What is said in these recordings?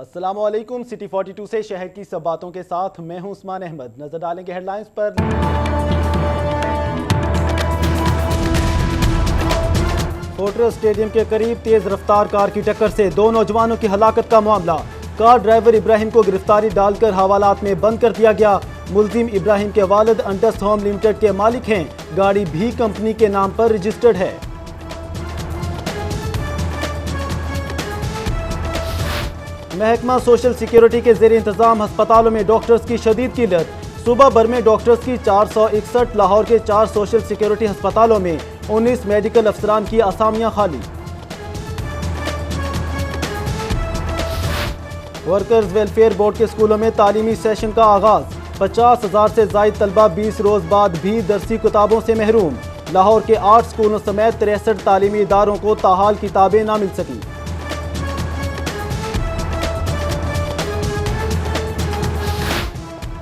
अस्सलाम वालेकुम। सिटी 42 से शहर की सब बातों के साथ मैं हूं उस्मान अहमद। नजर डालेंगे हेडलाइंस पर। फोर्ट्रेस स्टेडियम के करीब तेज रफ्तार कार की टक्कर से 2 नौजवानों की हलाकत का मामला। कार ड्राइवर इब्राहिम को गिरफ्तारी डालकर हवालात में बंद कर दिया गया। मुलजिम इब्राहिम के वालिद अंटस होम लिमिटेड के मालिक हैं। गाड़ी भी कंपनी के नाम पर रजिस्टर्ड है। महकमा सोशल सिक्योरिटी के ज़ेर इंतजाम अस्पतालों में डॉक्टर्स की शदीद किल्लत। सूबा भर में डॉक्टर्स की 461, लाहौर के 4 सोशल सिक्योरिटी अस्पतालों में 19 मेडिकल अफसरान की असामियां खाली। वर्कर्स वेलफेयर बोर्ड के स्कूलों में तालीमी सेशन का आगाज। 50,000 से जायद तलबा 20 रोज बाद भी दरसी किताबों से महरूम। लाहौर के 8 स्कूलों समेत 63 तालीमी इदारों को ताहाल किताबें ना मिल सकी।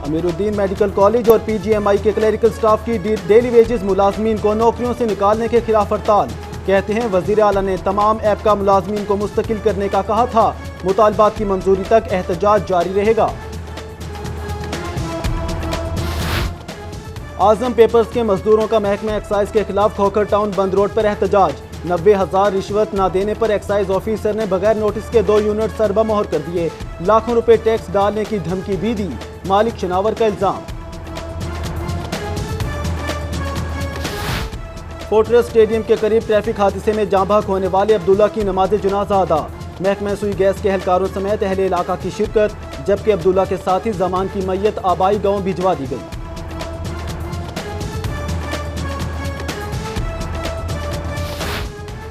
अमीरुद्दीन मेडिकल कॉलेज और PGMI के क्लरिकल स्टाफ की डेली वेजेस मुलाजमीन को नौकरियों से निकालने के खिलाफ हड़ताल। कहते हैं वजीर आला ने तमाम ऐप का मुलाजमीन को मुस्तकिल करने का कहा था। मुतालबात की मंजूरी तक एहतजाज जारी रहेगा। आजम पेपर्स के मजदूरों का महकमा एक्साइज के खिलाफ खोखर टाउन बंद रोड पर एहतजाज। 90,000 रिश्वत न देने पर एक्साइज ऑफिसर ने बगैर नोटिस के 2 यूनिट सरबा मोहर कर दिए। लाखों रुपए टैक्स डालने की धमकी भी दी। मालिक शनावर का इल्जाम। फोर्ट्रेस स्टेडियम के करीब ट्रैफिक हादसे में जाँ बहक होने वाले अब्दुल्ला की नमाज जनाजा अदा। महकमा सुई गैस के एहलकारों समेत अहले इलाका की शिरकत, जबकि अब्दुल्ला के साथी जमान की मैयत आबाई गांव भिजवा दी गई।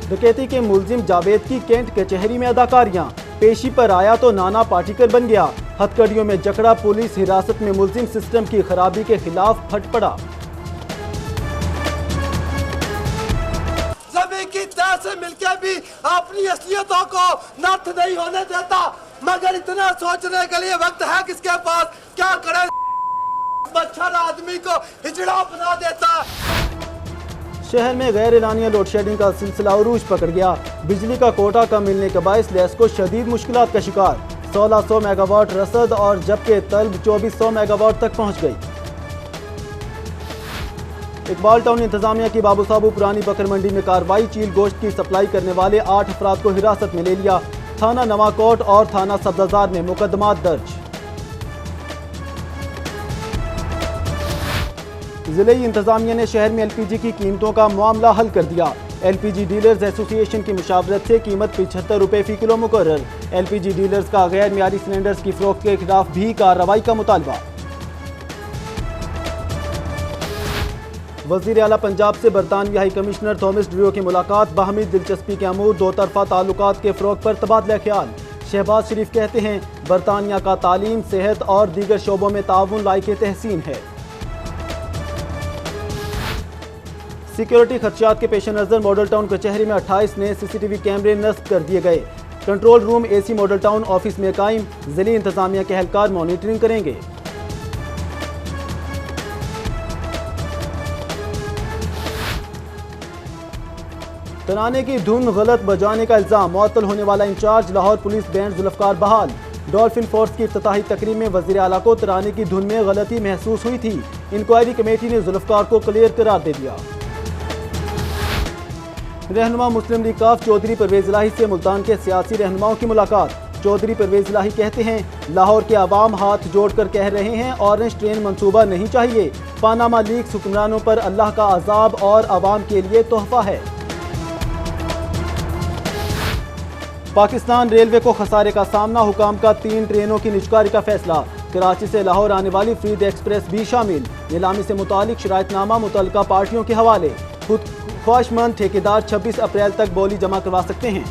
डकैती के मुलजिम जावेद की कैंट कचहरी में अदाकारियां। पेशी पर आया तो नाना पार्टिकल बन गया। हथकड़ियों में जकड़ा। पुलिस हिरासत में मुलजिम सिस्टम की खराबी के खिलाफ फट पड़ा। जमीन की तह से मिलकर भी अपनी असलियतों को नष्ट नहीं होने देता, मगर इतना सोचने के लिए वक्त है किसके पास, क्या करे मच्छर आदमी को हिजड़ा बना देता। शहर में गैर एलानिया लोड शेडिंग का सिलसिला उरूज पकड़ गया। बिजली का कोटा कम मिलने के बायस लेस्को शदीद मुश्किलात का शिकार। 1600 मेगावाट रसद और जबकि तलब 2400 मेगावाट तक पहुंच गई। इकबाल टाउन इंतजामिया की बाबू साबू पुरानी बकर मंडी में कार्रवाई। चील गोश्त की सप्लाई करने वाले 8 अफराद को हिरासत में ले लिया। थाना नवाकोट और थाना सब्जाजार में मुकदमात दर्ज। जिले इंतजामिया ने शहर में LPG की कीमतों का मामला हल कर दिया। LPG डीलर्स एसोसिएशन की मुशावरत से कीमत 75 रुपए फी किलो मुकर्रर। LPG डीलर्स का गैर मियारी सिलेंडर्स की फरोख्त के खिलाफ भी कार्रवाई का मुतालबा। वजीर आला पंजाब से बरतानवी हाई कमिश्नर थॉमस ड्रियो की मुलाकात। बाहमी दिलचस्पी के अमूर दो तरफा ताल्लुकात के फरोग पर तबादला ख्याल। शहबाज शरीफ कहते हैं बरतानिया का तालीम, सेहत और दीगर शोबों में ताउन लायके तहसीन है। सिक्योरिटी खदशात के पेश नज़र मॉडल टाउन कचहरी में 28 नए CCTV कैमरे नस्ब कर दिए गए। Control room AC model town office में कायम। जिले इंतजामिया के एहलकार मॉनिटरिंग करेंगे। तराने की धुन गलत बजाने का इल्जाम। मुअत्तल होने वाला incharge. Lahore police band Zulfikar बहाल। डॉल्फिन फोर्स की इफ्तिताही तकरीब में वजीर आला को तराने की धुन में गलती महसूस हुई थी। इंक्वायरी कमेटी ने जुल्फकार को क्लियर करार दे दिया। रहनुमा मुस्लिम लीग काफ चौधरी परवेज इलाही से मुल्तान के सियासी रहनुमाओं की मुलाकात। चौधरी परवेज इलाही कहते हैं लाहौर के अवाम हाथ जोड़कर कह रहे हैं ऑरेंज ट्रेन मंसूबा नहीं चाहिए। पानामा लीग्स हुक्मरानों पर अल्लाह का अजाब और अवाम के लिए तोहफा है। पाकिस्तान रेलवे को खसारे का सामना। हुकाम का 3 ट्रेनों की निजकारी का फैसला। कराची से लाहौर आने वाली फ्रीद एक्सप्रेस भी शामिल। नीलामी से मुतालिक शरायतनामा मुतल्लिका पार्टियों के हवाले। खुद ख्वाहिशमंद ठेकेदार 26 अप्रैल तक बोली जमा करवा सकते हैं।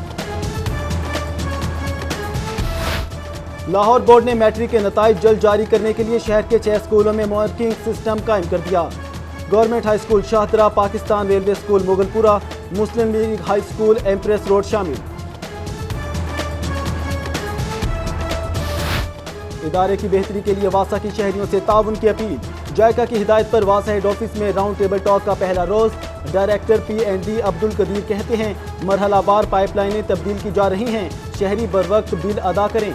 लाहौर बोर्ड ने मैट्रिक के नताइज जल्द जारी करने के लिए शहर के 6 स्कूलों में मार्किंग सिस्टम कायम कर दिया। Government high school Shahdara, Pakistan railway school Mughalpura, Muslim League high school empress road शामिल। इदारे की बेहतरी के लिए वासा की शहरियों से ताउन की अपील। जायका की हिदायत पर वासा हेड ऑफिस में राउंड टेबल टॉक का पहला रोज। डायरेक्टर P&D अब्दुल कदीर कहते हैं मरहलावार पाइपलाइनें तब्दील की जा रही हैं। शहरी बर वक्त बिल अदा करें।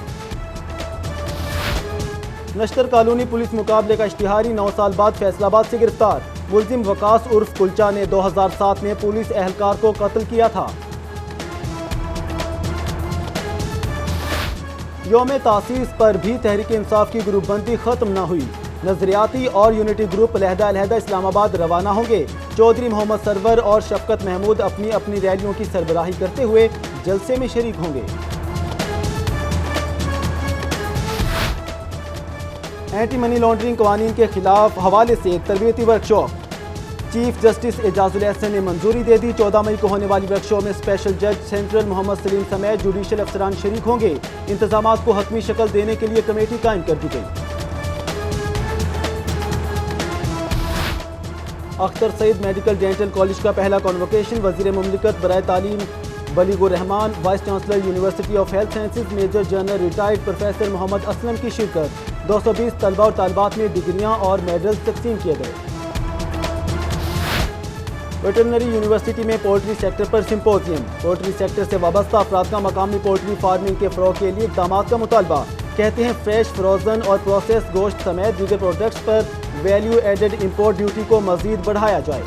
نشتر کالونی پولیس مقابلے کا اشتہاری 9 سال بعد فیصل آباد سے گرفتار۔ ملزم وقاص عرف کلچا نے 2007 میں پولیس اہلکار کو قتل کیا تھا۔ یوم تاسیس پر بھی تحریک انصاف کی گروپ بندی ختم نہ ہوئی۔ نظریاتی اور یونٹی گروپ علیحدہ علیحدہ اسلام آباد روانہ ہوں گے۔ چودھری محمد سرور اور شفقت محمود اپنی اپنی ریلیوں کی سربراہی کرتے ہوئے جلسے میں شریک ہوں گے۔ اینٹی منی لانڈرنگ قوانین کے خلاف حوالے سے ایک تربیتی workshop. Chief justice Ijaz ul Ahsan نے منظوری دے دی۔ 14 مئی کو ہونے والی ورکشاپ میں اسپیشل جج سینٹرل محمد سلیم سمیت جوڈیشل افسران شریک ہوں گے۔ انتظامات کو حتمی شکل دینے کے لیے کمیٹی قائم کر دی گئی۔ Akhtar Saeed medical dental college کا پہلا کانوکیشن۔ وزیر مملکت برائے تعلیم Baligh ur Rehman, vice chancellor university of health sciences major general retired professor Muhammad Aslam کی شرکت۔ 220 طلبہ اور طالبات میں ڈگریاں اور میڈلز تقسیم کیے گئے۔ ویٹرنری یونیورسٹی میں پولٹری سیکٹر پر سمپوزیم۔ پولٹری سیکٹر سے وابستہ افراد کا مقامی پولٹری فارمنگ کے فروغ کے لیے اقدامات کا مطالبہ۔ کہتے ہیں فریش، فروزن اور پروسیس گوشت سمیت دیگر پروڈکٹس پر ویلیو ایڈڈ امپورٹ ڈیوٹی کو مزید بڑھایا جائے۔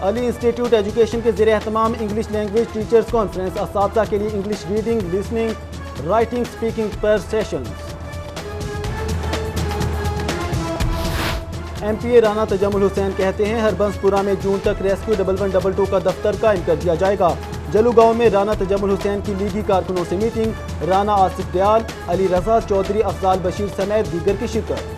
علی انسٹی ٹیوٹ ایجوکیشن کے زیر اہتمام انگلش لینگویج ٹیچرز کانفرنس۔ اساتذہ کے لیے English reading, listening, writing, speaking پر sessions. M P A Rana Tajammul Hussain کہتے ہیں ہربنس پورہ میں جون تک ریسکیو 1112 کا دفتر قائم کر دیا جائے گا۔ جلو گاؤں میں رانا تجمل حسین کی لیگی کارکنوں سے میٹنگ۔ رانا آصف ڈیال، علی رضا چودھری، افضال بشیر سمیت دیگر کی شرکت۔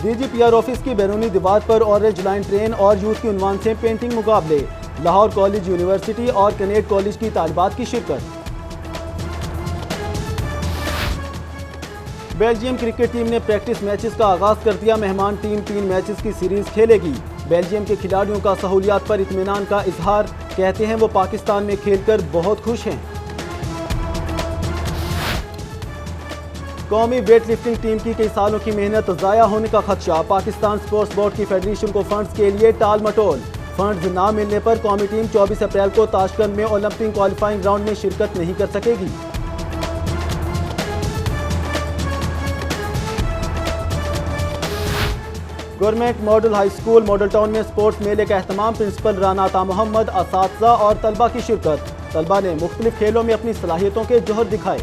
D G P R office کی بیرونی دیوار پر اورنج لائن ٹرین اور یوتھ کے عنوان سے پینٹنگ مقابلے۔ لاہور کالج یونیورسٹی اور کنیڈ کالج کی طالبات کی شرکت۔ بیلجیم کرکٹ ٹیم نے پریکٹس میچز کا آغاز کر دیا۔ مہمان ٹیم 3 میچز کی سیریز کھیلے گی۔ بیلجیم کے کھلاڑیوں کا سہولیات پر اطمینان کا اظہار۔ کہتے ہیں وہ پاکستان میں کھیل کر بہت خوش ہیں۔ قومی ویٹ لفٹنگ ٹیم کی کئی سالوں کی محنت ضائع ہونے کا خدشہ۔ پاکستان سپورٹس بورڈ کی فیڈریشن کو فنڈز کے لیے ٹال مٹول۔ فنڈز نہ ملنے پر قومی ٹیم 24 اپریل کو تاشقند میں اولمپک کوالیفائنگ راؤنڈ میں شرکت نہیں کر سکے گی۔ Government model high school model town میں سپورٹس میلے کا اہتمام۔ پرنسپل رانا عطا محمد، اساتذہ اور طلبہ کی شرکت۔ طلبہ نے مختلف کھیلوں میں اپنی صلاحیتوں کے جوہر دکھائے۔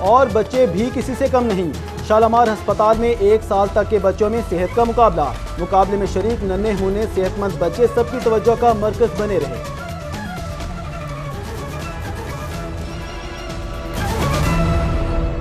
اور بچے بھی کسی سے کم نہیں۔ شالامار ہسپتال میں 1 سال تک کے بچوں میں صحت کا مقابلہ۔ مقابلے میں شریک ننھے ہونے صحت مند بچے سب کی توجہ کا مرکز بنے رہے۔